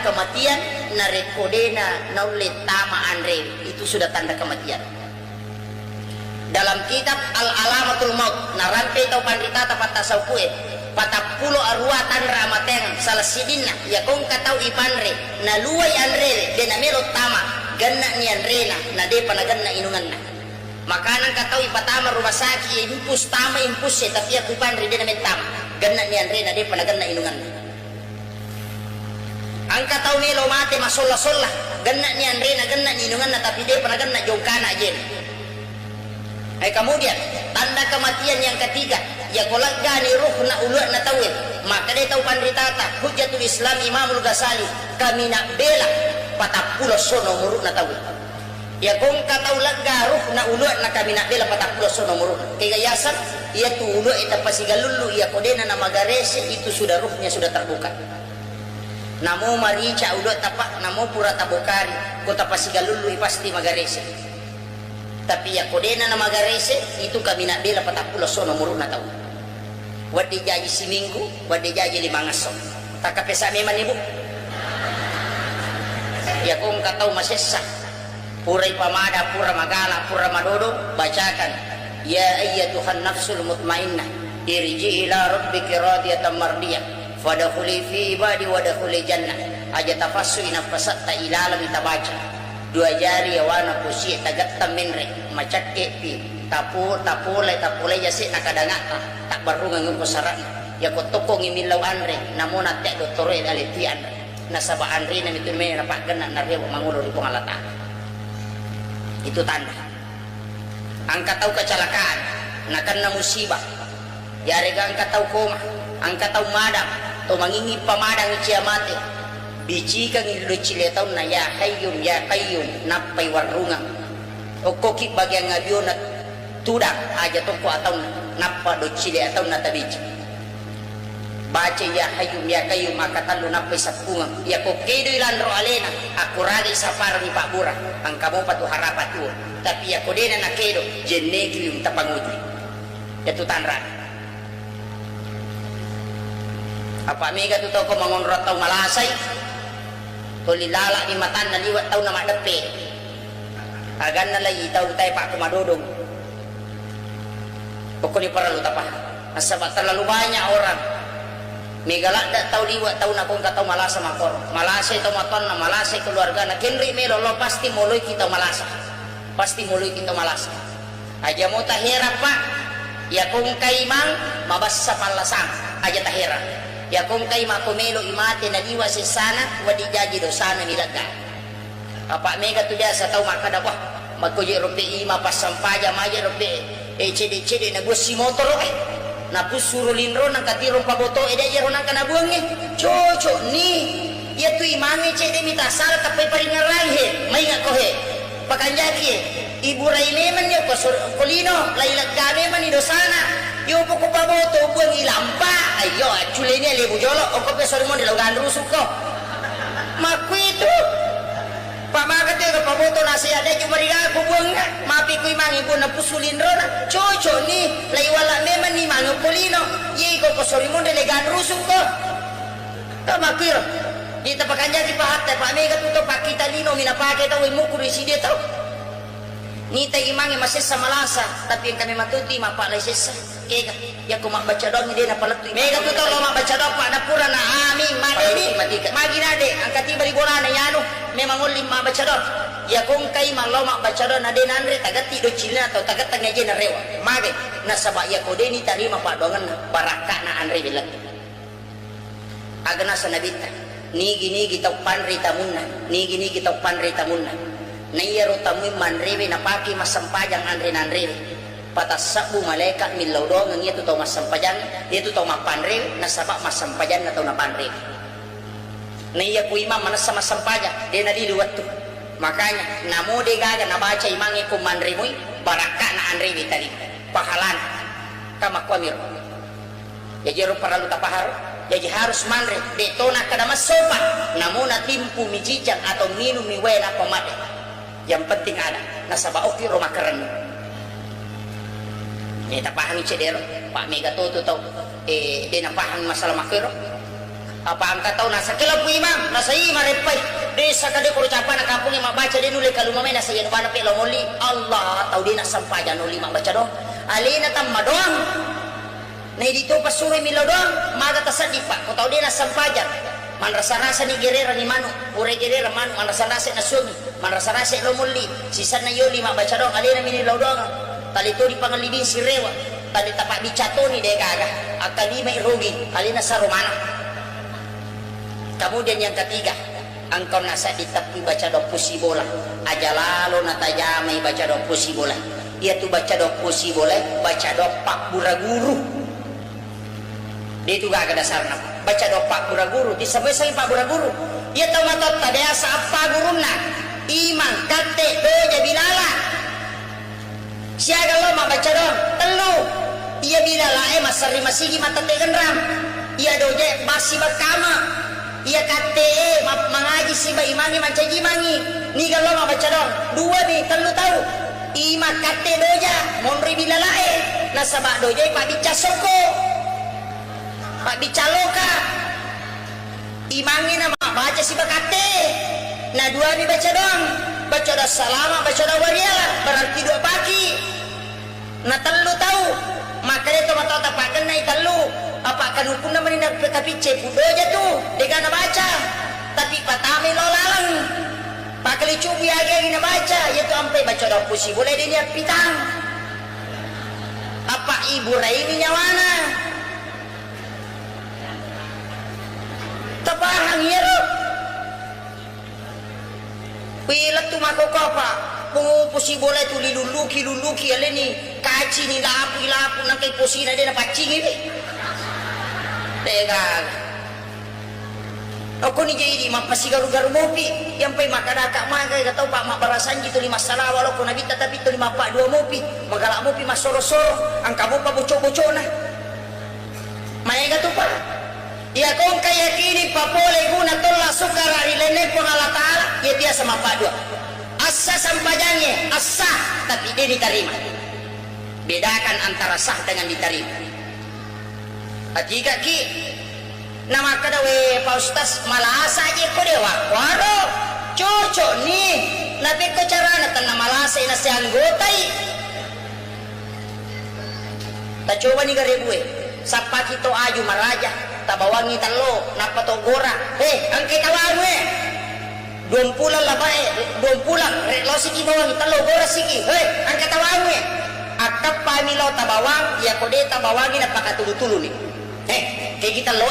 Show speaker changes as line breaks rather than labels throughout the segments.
kematian narekodena naulit tama andre, itu sudah tanda kematian. Dalam kitab Al-Alamatul Maut narampe tau pandita tapat tasawkue patapulo arwa tanra mateng salah sidinna ya kong katau ipanre na luway andre de na mero tama ganna ni andre na de panaganna inunganna makanan katau ipatama rumah sakit impus tama impus tapi aku ipanre de na mentama ganna ni andre na de panaganna inunganna ang katau melo mate masolla ganna ni andre na ganna ni inunganna tapi de panaganna jongkana ajen. Kemudian tanda kematian yang ketiga ya kolagani ruh na ulua na tawid maka dia tahu pandritata Hujjatul Islam Imamul Ghazali kami nak bela patapulo sono muruk na tawid ya kung katau laga ruh na ulua na kami nak bela patapulo sono muruk kegayasan ia tu ulua ita pasigalulu ia kodena na magarese itu sudah ruhnya sudah terbuka namo marica ulua tapak namo pura tabokari kota pasigalulu pasti magarese tapi ya kodena na magarese itu kami nak bela patapulo sono muruk na tahu wadi jaji seminggu wadi jaji 5 ngasok tak kapesa memang ibu ya kong katau masessa pura pamada pura magala pura madodo bacakan ya ayyatuhan nafsul mutmainnah irji ila rabbiki radiyatan mardiyah fadkhuli fi ibadi wadkhuli jannah aja tafassu inafasatta ila lam tabaca dua jari wana pusi tagatta minre macakke pi tapulai jasi nakadangata tak barungan ngko saran ya ko toko ngimilaw andre namona te doktore alitian nasaba andre na mitu me rapak gana na rewo mangulo ri pangalata itu tanda angkat tahu kecelakaan nakan na musibah yare ga angkat tahu koma angkat tahu madam to mangingi pamadang ciamate bici kang ilu cile tau na ya qayyum napai warunga okoki bagian ngabio na tudak aja toko atau napa do cile atau na tabici baca ya qayyum maka talu napai sapunga ya kokedo ilandro alena aku rali safar ni Pak Bura ang kamu patu harapat tu tapi ya kodena na kedo jeneki yung tapanguji itu tanra apa mega tu toko mangonrot tau malasay tuli lala di matan na liwat tau na madape agan na lagi tau tayo pak kumadodong pokoknya para lu tapah asabak terlalu banyak orang megalak dak tau liwat tau na kong katau malasa makor malasa tau maton na malasa keluarga na kenri melo lo pasti moloi kita malasa aja mau tahera pak ya kong kaimang mabassa palasang aja tahera ya kung kay makumelo imate na liwa si sana wadi jaji do sana nilaga apa mega tu dia sa tau makada wah magkuji rupi ima pasampaja maja rupi cede na gusi motor na pusuro linro nang katirong paboto eda jero nang kanabuang coco ni ya tu imangi cede mitasal kapay paringaray may nga kohe pakanjaki ibu raile man yo kolino lailag game man ido sana yo poko paboto buang ilampa ayo culenya lebu jolo oko pesori mo dilagan rusuk ko makuito pamakate ko paboto nasi ada cuma riga ko buang mapi ko imangi ko na pusulin ro na coco ni lai wala meman ni mango polino ye ko pesori mo dilagan rusuk ko ta makuiro di tapakan jadi pahat pa mega tuto pakita lino minapake taw imukuri si dia taw ni tay imangi masessa malasa tapi yang kami matuti mapalay sessa kega ya ko mabaca dong dia na palatu mega tuto lo mabaca dong pa na pura na aming madeni maginade ang katibali bona na yano memang ulim mabaca dong ya kung kay malo mabaca dong na den andre tagati do chilna atau tagat ngaje na rewa mage na saba ya ko deni tarima pa dongan baraka na andre bilang agana sa nabita nigi tau panri tamunna nayaro tamu manrewe napaki masampajang andre patasabu malaikat milaw dong ang ito tau masampajang ito tau mapanrewe nasaba masampajang na tau napanrewe naya ku imam manasa masampajang dia naliluwat tu makanya namo de gaga nabaca imangi ku manrewe baraka na andrewe tadi pahalan kama kwamir ya jero para lu tapahar jadi harus manre detona kada masopa namun timpu mijijang atau minum miwena pamade yang penting ada nasaba oki rumah keren tak pahami cedero pak mega toto tau dia nak pahami masalah makero apa angka tahu nasa kelapu imam nasa ima repai desa kade ko ucapan na kampung mak baca dia nuli kalau mamay nasa yan bana pe lomoli Allah tahu dia nasa sampajan nuli mak baca dong alina tamma doang na dito pasuri milo doang maga tasadi pak ko tahu dia nasa sampajan man rasa-rasa ni gerera ni manu ure gerera manu man rasa-rasa na sumi man rasa-rasa lomoli sisan na yoli mak baca dong alina mini lo doang tali to di pangalibin si rewa tali tapak bicato ni deka aga akadima irugi alina sa romana. Kemudian yang ketiga, engkau nasa di tepi baca doa pusi bola. Aja lalu natajamai baca doa pusi bola. Dia tuh baca doa pusi bola, baca doa pak buraguru. Dia itu gak ada dasarnya. Baca doa pak buraguru. Disebut pak buraguru. Dia tahu matot tadi asa apa guruna. Imang kate doja bilala. Siaga lo mak baca doa telu. Ia bilala masari masigi mata tegenram. Ia doja masih berkama. Iya kate mengaji si ba imangi mancaji mangi ni kalau mau baca dong dua nih telu tahu ima kate doja monri bilalae nasaba doja pak bicasoko pak bicaloka imangi nama baca si ba kate nah dua nih baca dong baca dah salama baca dah wariala berarti dua pagi nah telu tahu makanya itu mata tapakan naik telu apa kan hukum namanya nak tapi cepu doja tuh dengan baca tapi patami lo lalang pak kali cubi aja ini baca yaitu sampai baca doa pusi boleh dia pitang apa ibu ini nyawana tapahang hero pilat tuh mako apa pusi boleh tuh luluki ale ni kaci ni lapu nak kay pusi na dia na pacing ini tega aku ni jadi mapasi garu-garu mopi yang pay makadaka magay kataw pa mabarasan gitu 5 salah walau ko nabita tapi to 5 pa 2 mopi magalak mopi masoro-soro ang kamo pa buco-buco na may gato pa ya kung kayakini papole guna tolla sukara ilene po Allah Ta'ala ya dia sama pa 2 asa sampajanya asa tapi dia diterima bedakan antara sah dengan diterima jika ki nama kadawe Pak Ustaz malasa aja ko dewa waro cocok nih nabi ko cara na tan malasa ina si anggotai ta coba ni gare gue sapa kito aju maraja tabawangi talo napato gora angke tawangue 20 labae 20 lo siki bawangi talo gora siki angke tawangue akap pamilo tabawang ya kode tabawangi na pakatulu-tulu nih kayak kita lo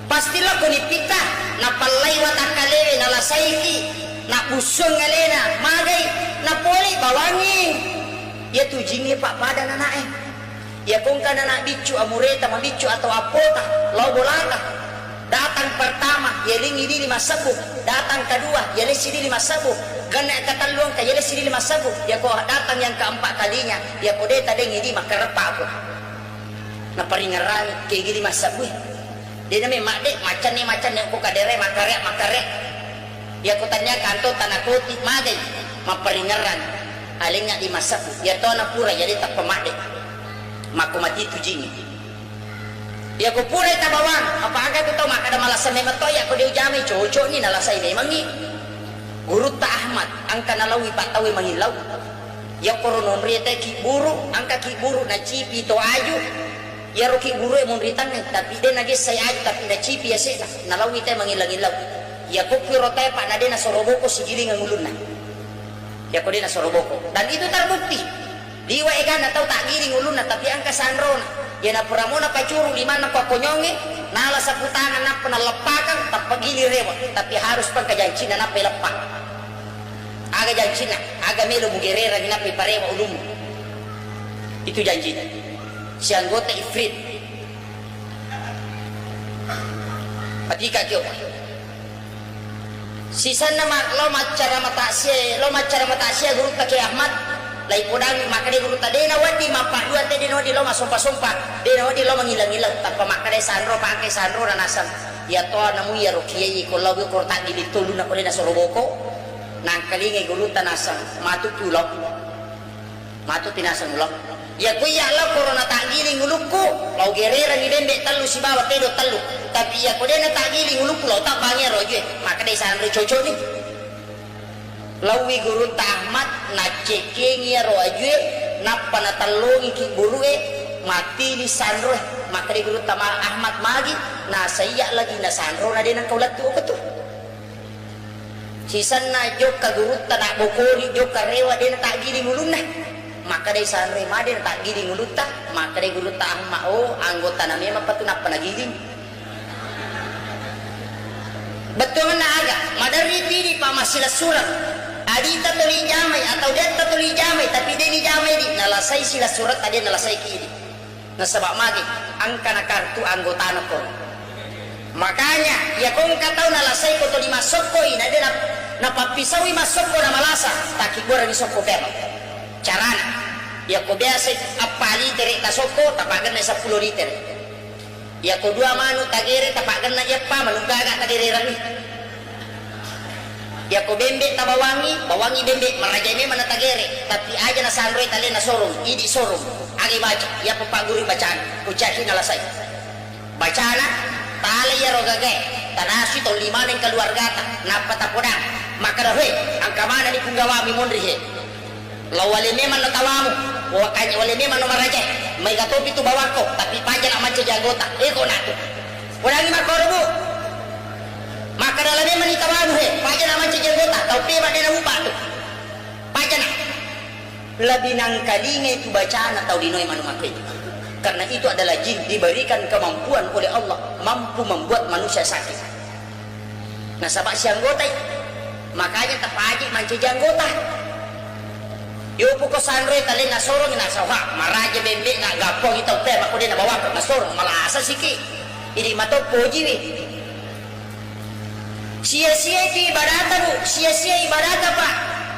pastilah kuni pita na palay watakalewe na lasaiki na usong ngalena magay na poli bawangi ya tujingi pak pada na ya kung ka na bicu amureta mabicu atau apota lo bolata datang pertama ya lingi di 5 sabu datang kedua ya lesi di 5 sabu gana katalong ka ya lesi di 5 sabu ya ko datang yang keempat kalinya ya kode tadeng ini makarapa aku na paringaran kayak gini masa gue dia namanya mak dek macan yang ku kadere makarek ya ku tanya kanto tanah kuti magai maparingaran alingnya di masa ya to na pura jadi tak pemak dek maku mati tu jini ya ku pura tabawang apa agak ku tau mak ada malasan memang to ya ku diujami cocok ni nalasai memang ni guru ta Ahmad angka nalawi pak tawi mangilau ya koronon riete ki buru angka ki buru na cipi to aju ya roki guru yang memberitan tapi dia nage saya aja tapi na cipi ya sih nalawi teh mangilang-ilang ya ko piro teh pak nade na soroboko sigiling ngulun na ya ko dia na soroboko dan itu terbukti diwa egan atau tak giring ngulun na tapi angka sandro na ya na puramo na pacuru lima na pakonyonge nala sa putangan na penalepakan tak pagili rewa tapi harus pagkajanci na pelepak aga janci na aga melo mugerera ni na parewa ulum itu janji si anggota ifrit patika kyo sisan nama lo macara mata sia guru take Ahmad lai podang makade guru tade na wadi mapa dua tade no di lo masompa-sompa de no di lo mangilang-ilang tanpa makade sandro pakai sandro na nasam ya to namu ya rokiye ko lawi ko tak di tulu na ko na soroboko nang kalinge guru tanasam matu tulok matu tinasam ulok ya kuya lah corona tak giling ulukku lau gerera ni dendek telu si bawa tedo telu tapi ya ko dena tak giling ulukku lau tak bangero je maka dai sanre cocok ni lau wi guru tahmat na cekengi ro ajue napa na talongi ki burue mati di sanro maka dai guru tama ahmad magi na saya lagi na sanro na dena kaulat tu betul sisan na jok ka guru tanak bokori jok ka rewa dena tak giling ulun nah maka dari sanre maden tak giling uluta maka dari guru tak mau anggota namanya apa tuh napa nagiling betul na aga madari tiri pa masila surat adita tuli jamai atau detta tuli jamai tapi deni jamai di nalasai sila surat tadi nalasai kiri nasabak magi angka na kartu anggota nako makanya ya kong katau nalasai ko tuli masuk ko ina de na papisawi masuk ko na malasa takigura ni soko pero carana ya ko biasa apa liter kasoko tapagan na 10 liter ya ko dua manu tagere tapagan na yepa manunggaga tagere rani ya ko bembe bawangi bembe marajane mana tagere tapi aja na sanroy tali na sorong idi sorong agi baca ya papaguri bacaan ucahin alasay bacana tali ya rogage tanasi to lima ning keluarga ta napatapodang maka dahe ang kamana ni kunggawami mondri he lawale memang natawamu wakanya wale memang nomor aja may gatopi tu bawako tapi pajan amat jagota eko na tu walang makorbu maka dalam memang nitawamu he pajan amat jagota tau pema dena upa tu pajan lebih nang kalinga itu bacaan atau dinoi manumakwe karena itu adalah jin diberikan kemampuan oleh Allah mampu membuat manusia sakit nah sabak si anggota makanya tepaji manci janggota yupo ko sanre tali na sorong na sawa maraja bembe na gapo itaw pe mako din na bawa ko na sorong malasa siki ini mato poji wi sia-sia ki ibadata bu sia-sia ibadata pa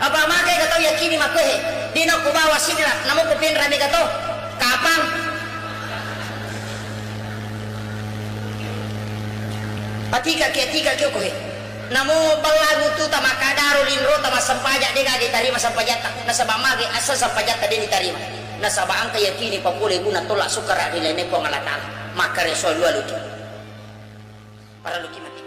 apa makai katau yakini makohe dino ko bawa sidra namo ko pinra mi katau kapang atika kyo kohe namo balagu tu tama kadaro linro tama sampajak de gage tarima sampajata nasaba mage asa sampajata de tarima nasaba ang kayakini papule guna tolak sukara dilene ko ngalata maka reso lualuki para luki mati